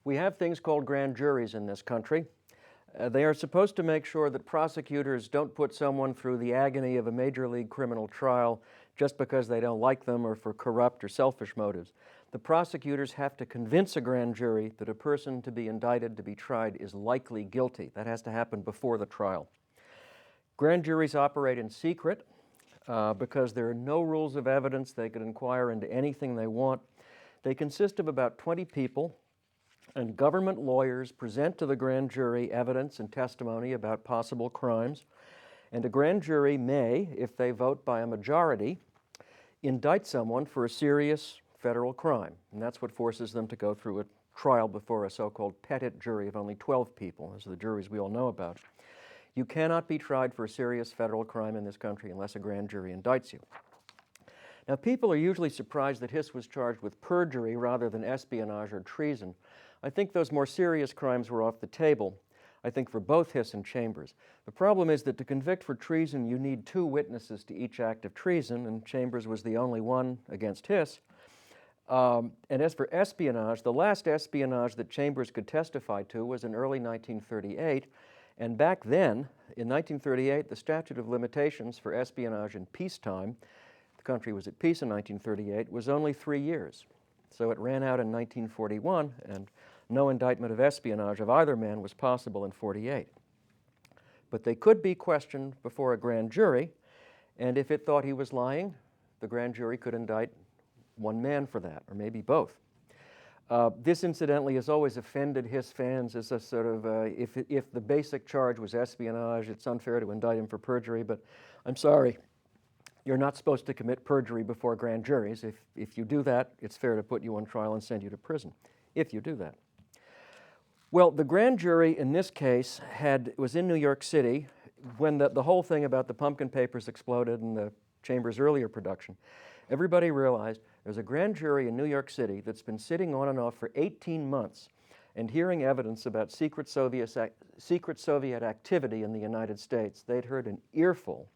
We have things called grand juries in this country. They are supposed to make sure that prosecutors don't put someone through the agony of a major league criminal trial just because they don't like them or for corrupt or selfish motives. The prosecutors have to convince a grand jury that a person to be indicted, to be tried, is likely guilty. That has to happen before the trial. Grand juries operate in secret because there are no rules of evidence. They can inquire into anything they want. They consist of about 20 people, and government lawyers present to the grand jury evidence and testimony about possible crimes. And a grand jury may, if they vote by a majority, indict someone for a serious federal crime. And that's what forces them to go through a trial before a so-called petit jury of only 12 people, as the juries we all know about. You cannot be tried for a serious federal crime in this country unless a grand jury indicts you. Now, people are usually surprised that Hiss was charged with perjury rather than espionage or treason. I think those more serious crimes were off the table, I think, for both Hiss and Chambers. The problem is that to convict for treason, you need 2 witnesses to each act of treason, and Chambers was the only one against Hiss. And as for espionage, the last espionage that Chambers could testify to was in early 1938, and back then, in 1938, the statute of limitations for espionage in peacetime, the country was at peace in 1938, was only 3 years. So it ran out in 1941, and no indictment of espionage of either man was possible in 48. But they could be questioned before a grand jury, and if it thought he was lying, the grand jury could indict one man for that, or maybe both. This, incidentally, has always offended Hiss fans as a sort of, if the basic charge was espionage, it's unfair to indict him for perjury, but I'm sorry, you're not supposed to commit perjury before grand juries. If you do that, it's fair to put you on trial and send you to prison, if you do that. Well, the grand jury in this case was in New York City when the whole thing about the pumpkin papers exploded in the Chambers' earlier production. Everybody realized there's a grand jury in New York City that's been sitting on and off for 18 months and hearing evidence about secret Soviet activity in the United States. They'd heard an earful,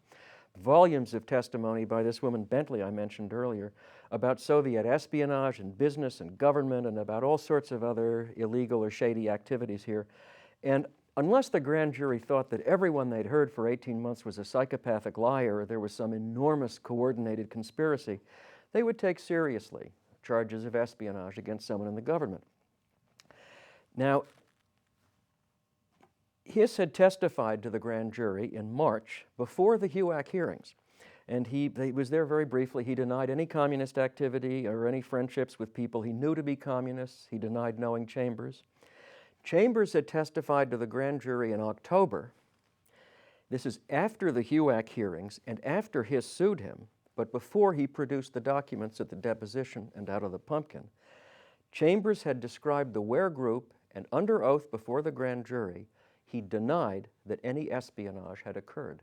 volumes of testimony by this woman Bentley I mentioned earlier about Soviet espionage and business and government and about all sorts of other illegal or shady activities here. And unless the grand jury thought that everyone they'd heard for 18 months was a psychopathic liar or there was some enormous coordinated conspiracy, they would take seriously charges of espionage against someone in the government. Now, Hiss had testified to the grand jury in March before the HUAC hearings, and he was there very briefly. He denied any communist activity or any friendships with people he knew to be communists. He denied knowing Chambers. Chambers had testified to the grand jury in October. This is after the HUAC hearings and after Hiss sued him, but before he produced the documents at the deposition and out of the pumpkin. Chambers had described the Ware Group, and under oath before the grand jury, he denied that any espionage had occurred.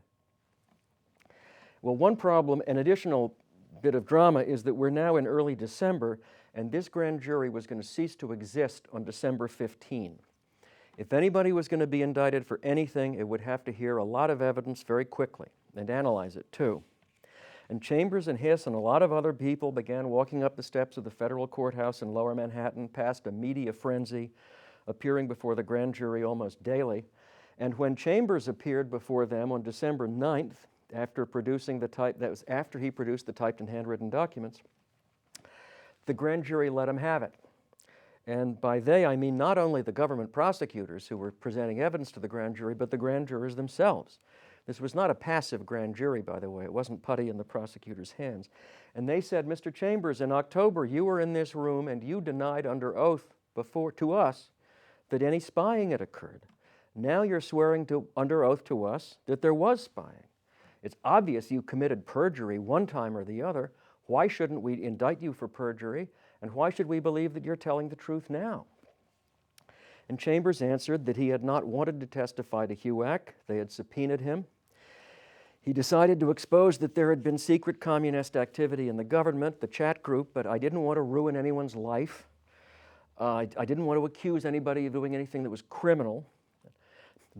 Well, one problem, an additional bit of drama, is that we're now in early December, and this grand jury was going to cease to exist on December 15. If anybody was going to be indicted for anything, it would have to hear a lot of evidence very quickly and analyze it too. And Chambers and Hiss and a lot of other people began walking up the steps of the federal courthouse in Lower Manhattan past a media frenzy, appearing before the grand jury almost daily. And when Chambers appeared before them on December 9th, after producing after he produced the typed and handwritten documents, the grand jury let him have it. And by they, I mean not only the government prosecutors who were presenting evidence to the grand jury, but the grand jurors themselves. This was not a passive grand jury, by the way. It wasn't putty in the prosecutor's hands. And they said, Mr. Chambers, in October, you were in this room and you denied under oath to us that any spying had occurred. Now you're swearing under oath to us that there was spying. It's obvious you committed perjury one time or the other. Why shouldn't we indict you for perjury? And why should we believe that you're telling the truth now? And Chambers answered that he had not wanted to testify to HUAC. They had subpoenaed him. He decided to expose that there had been secret communist activity in the government, the chat group, but I didn't want to ruin anyone's life. I didn't want to accuse anybody of doing anything that was criminal.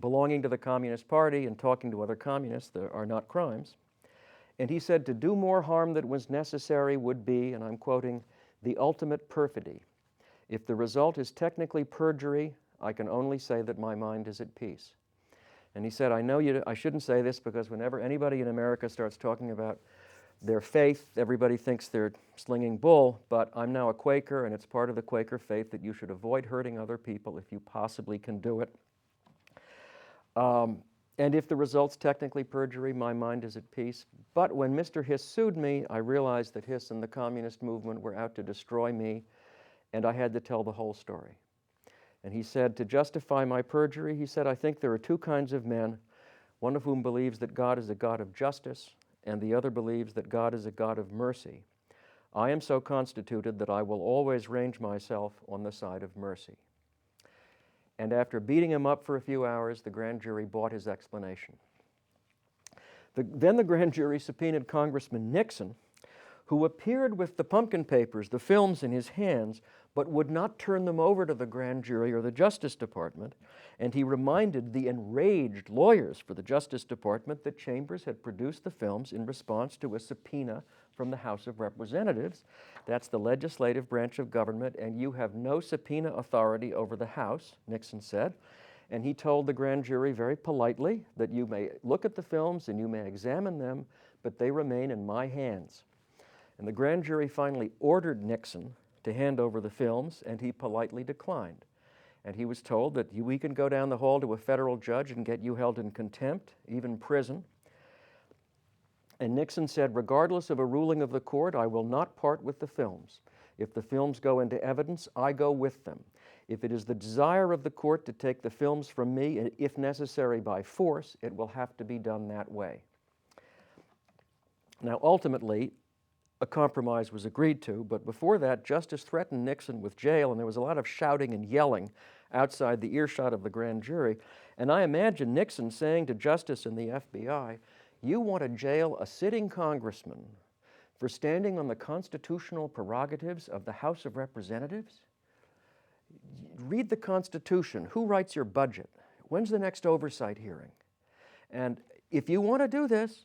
Belonging to the Communist Party and talking to other communists are not crimes. And he said to do more harm than was necessary would be, and I'm quoting, the ultimate perfidy. If the result is technically perjury, I can only say that my mind is at peace. And he said, I know I shouldn't say this because whenever anybody in America starts talking about their faith, everybody thinks they're slinging bull, but I'm now a Quaker, and it's part of the Quaker faith that you should avoid hurting other people if you possibly can do it. And if the result's technically perjury, my mind is at peace. But when Mr. Hiss sued me, I realized that Hiss and the communist movement were out to destroy me, and I had to tell the whole story. And he said, to justify my perjury, he said, I think there are two kinds of men, one of whom believes that God is a God of justice, and the other believes that God is a God of mercy. I am so constituted that I will always range myself on the side of mercy. And after beating him up for a few hours, the grand jury bought his explanation. Then the grand jury subpoenaed Congressman Nixon, who appeared with the pumpkin papers, the films in his hands, but would not turn them over to the grand jury or the Justice Department. And he reminded the enraged lawyers for the Justice Department that Chambers had produced the films in response to a subpoena from the House of Representatives. That's the legislative branch of government, and you have no subpoena authority over the House, Nixon said. And he told the grand jury very politely that you may look at the films and you may examine them, but they remain in my hands. And the grand jury finally ordered Nixon to hand over the films, and he politely declined. And he was told that we can go down the hall to a federal judge and get you held in contempt, even prison. And Nixon said, regardless of a ruling of the court, I will not part with the films. If the films go into evidence, I go with them. If it is the desire of the court to take the films from me, if necessary by force, it will have to be done that way. Now, ultimately, a compromise was agreed to, but before that, Justice threatened Nixon with jail, and there was a lot of shouting and yelling outside the earshot of the grand jury. And I imagine Nixon saying to Justice and the FBI, you want to jail a sitting congressman for standing on the constitutional prerogatives of the House of Representatives? Read the Constitution. Who writes your budget? When's the next oversight hearing? And if you want to do this,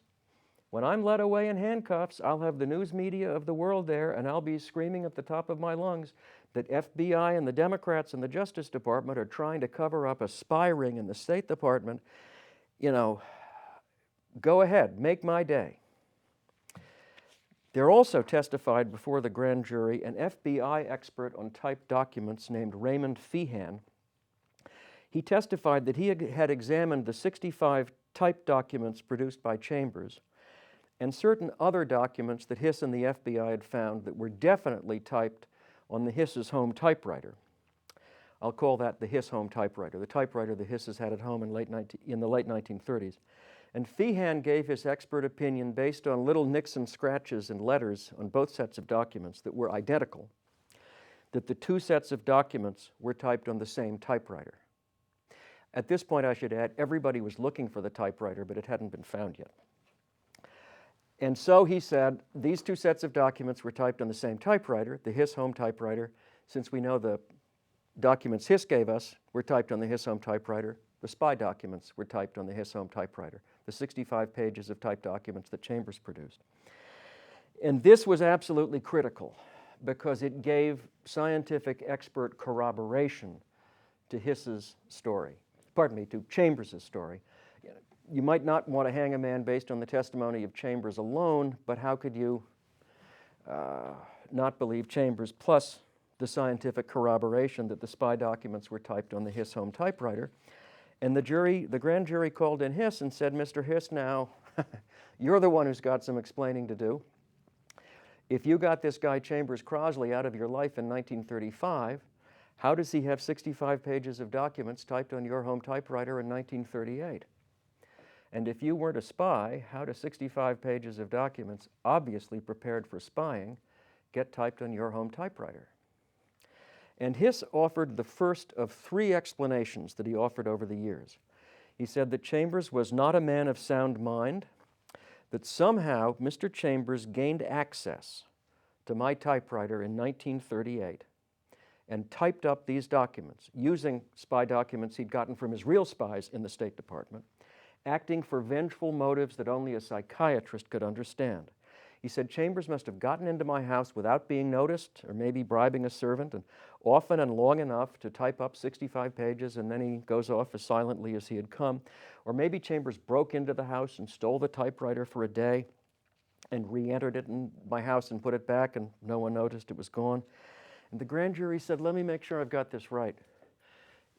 when I'm led away in handcuffs, I'll have the news media of the world there, and I'll be screaming at the top of my lungs that FBI and the Democrats and the Justice Department are trying to cover up a spy ring in the State Department. You know, go ahead, make my day. There also testified before the grand jury an FBI expert on typed documents named Raymond Feehan. He testified that he had examined the 65 typed documents produced by Chambers and certain other documents that Hiss and the FBI had found that were definitely typed on the Hiss's home typewriter. I'll call that the Hiss home typewriter, the typewriter the Hisses had at home in the late 1930s. And Feehan gave his expert opinion based on little Nixon scratches and letters on both sets of documents that were identical, that the two sets of documents were typed on the same typewriter. At this point, I should add, everybody was looking for the typewriter, but it hadn't been found yet. And so he said, these two sets of documents were typed on the same typewriter, the Hiss home typewriter. Since we know the documents Hiss gave us were typed on the Hiss home typewriter, the spy documents were typed on the Hiss home typewriter, the 65 pages of typed documents that Chambers produced. And this was absolutely critical because it gave scientific expert corroboration to Hiss's story, to Chambers's story. You might not want to hang a man based on the testimony of Chambers alone, but how could you not believe Chambers plus the scientific corroboration that the spy documents were typed on the Hiss home typewriter? And the grand jury called in Hiss and said, Mr. Hiss, now, you're the one who's got some explaining to do. If you got this guy Chambers Crosley out of your life in 1935, how does he have 65 pages of documents typed on your home typewriter in 1938? And if you weren't a spy, how do 65 pages of documents, obviously prepared for spying, get typed on your home typewriter? And Hiss offered the first of three explanations that he offered over the years. He said that Chambers was not a man of sound mind, that somehow Mr. Chambers gained access to my typewriter in 1938 and typed up these documents using spy documents he'd gotten from his real spies in the State Department, acting for vengeful motives that only a psychiatrist could understand. He said, Chambers must have gotten into my house without being noticed, or maybe bribing a servant, and often and long enough to type up 65 pages, and then he goes off as silently as he had come. Or maybe Chambers broke into the house and stole the typewriter for a day and re-entered it in my house and put it back, and no one noticed it was gone. And the grand jury said, let me make sure I've got this right.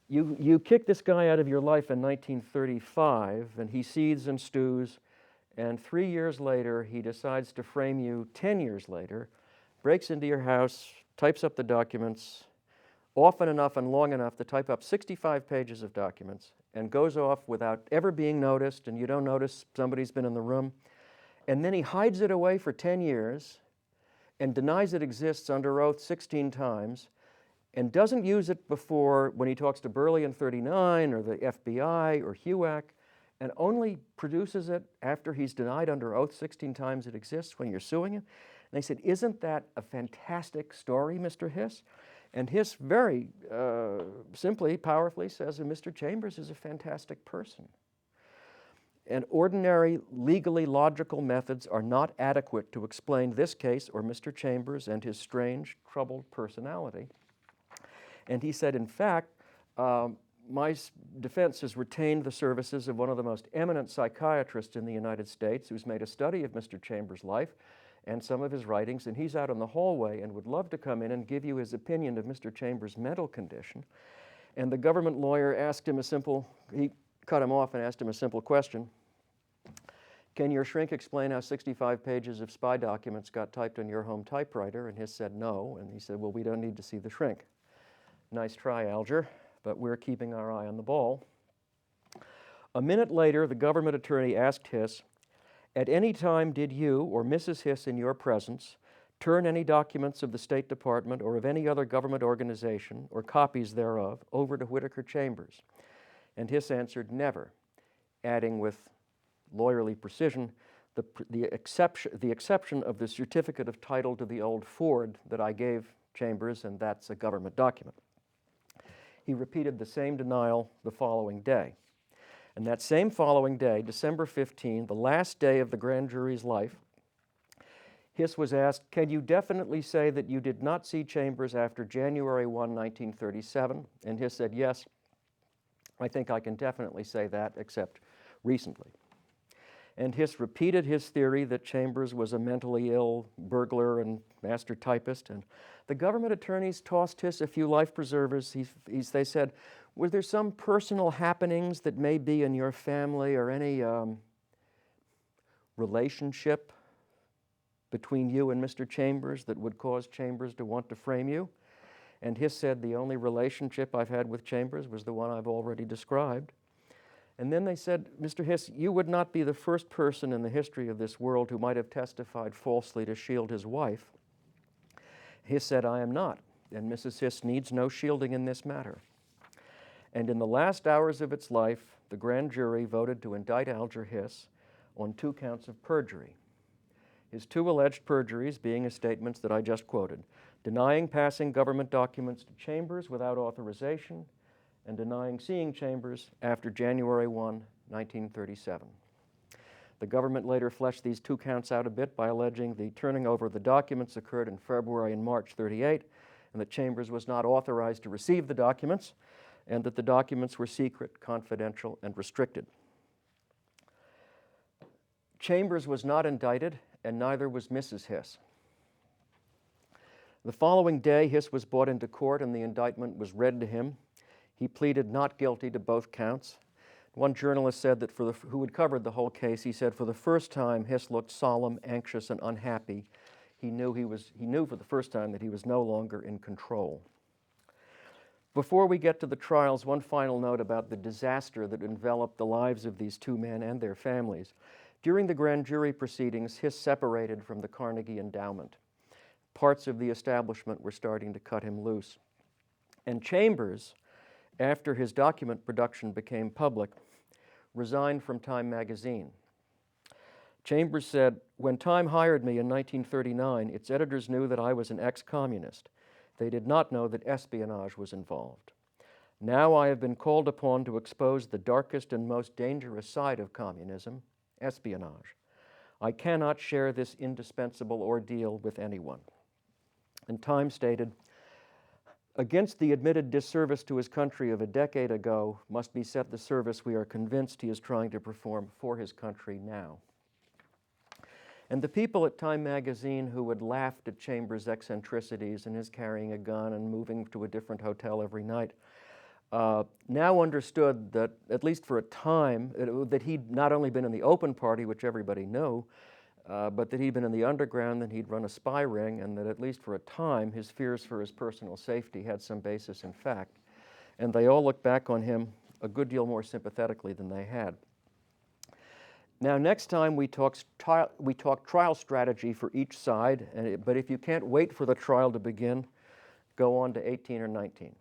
You kick this guy out of your life in 1935, and he seethes and stews, and 3 years later, he decides to frame you 10 years later, breaks into your house, types up the documents, often enough and long enough to type up 65 pages of documents, and goes off without ever being noticed, and you don't notice somebody's been in the room. And then he hides it away for 10 years and denies it exists under oath 16 times, and doesn't use it before when he talks to Burley in 39 or the FBI or HUAC, and only produces it after he's denied under oath 16 times it exists when you're suing him. And they said, isn't that a fantastic story, Mr. Hiss? And Hiss very simply, powerfully says that Mr. Chambers is a fantastic person. And ordinary, legally logical methods are not adequate to explain this case or Mr. Chambers and his strange, troubled personality. And he said, in fact, my defense has retained the services of one of the most eminent psychiatrists in the United States who's made a study of Mr. Chambers' life and some of his writings, and he's out in the hallway and would love to come in and give you his opinion of Mr. Chambers' mental condition. And the government lawyer asked him he cut him off and asked him a simple question. Can your shrink explain how 65 pages of spy documents got typed on your home typewriter? And Hiss said no, and he said, well, we don't need to see the shrink. Nice try, Alger, but we're keeping our eye on the ball. A minute later, the government attorney asked Hiss, at any time did you or Mrs. Hiss in your presence turn any documents of the State Department or of any other government organization or copies thereof over to Whittaker Chambers? And Hiss answered, never, adding with lawyerly precision, the exception of the certificate of title to the old Ford that I gave Chambers, and that's a government document. He repeated the same denial the following day. And that same following day, December 15, the last day of the grand jury's life, Hiss was asked, can you definitely say that you did not see Chambers after January 1, 1937? And Hiss said, yes, I think I can definitely say that, except recently. And Hiss repeated his theory that Chambers was a mentally ill burglar and master typist. And the government attorneys tossed Hiss a few life preservers. They said, were there some personal happenings that may be in your family or any relationship between you and Mr. Chambers that would cause Chambers to want to frame you? And Hiss said, the only relationship I've had with Chambers was the one I've already described. And then they said, Mr. Hiss, you would not be the first person in the history of this world who might have testified falsely to shield his wife. Hiss said, I am not, and Mrs. Hiss needs no shielding in this matter. And in the last hours of its life, the grand jury voted to indict Alger Hiss on 2 counts of perjury. His 2 alleged perjuries being his statements that I just quoted, denying passing government documents to Chambers without authorization, and denying seeing Chambers after January 1, 1937. The government later fleshed these 2 counts out a bit by alleging the turning over of the documents occurred in February and March 38, and that Chambers was not authorized to receive the documents, and that the documents were secret, confidential, and restricted. Chambers was not indicted, and neither was Mrs. Hiss. The following day, Hiss was brought into court, and the indictment was read to him. He pleaded not guilty to both counts. One journalist said that who had covered the whole case, he said, for the first time, Hiss looked solemn, anxious, and unhappy. He knew for the first time that he was no longer in control. Before we get to the trials, one final note about the disaster that enveloped the lives of these 2 men and their families. During the grand jury proceedings, Hiss separated from the Carnegie Endowment. Parts of the establishment were starting to cut him loose. And Chambers, after his document production became public, resigned from Time magazine. Chambers said, when Time hired me in 1939, its editors knew that I was an ex-communist. They did not know that espionage was involved. Now I have been called upon to expose the darkest and most dangerous side of communism, espionage. I cannot share this indispensable ordeal with anyone. And Time stated, against the admitted disservice to his country of a decade ago must be set the service we are convinced he is trying to perform for his country now. And the people at Time magazine who had laughed at Chambers' eccentricities and his carrying a gun and moving to a different hotel every night now understood that, at least for a time, that he'd not only been in the open party, which everybody knew, but that he'd been in the underground, that he'd run a spy ring, and that at least for a time his fears for his personal safety had some basis in fact. And they all look back on him a good deal more sympathetically than they had. Now, next time we talk trial strategy for each side, but if you can't wait for the trial to begin, go on to 18 or 19.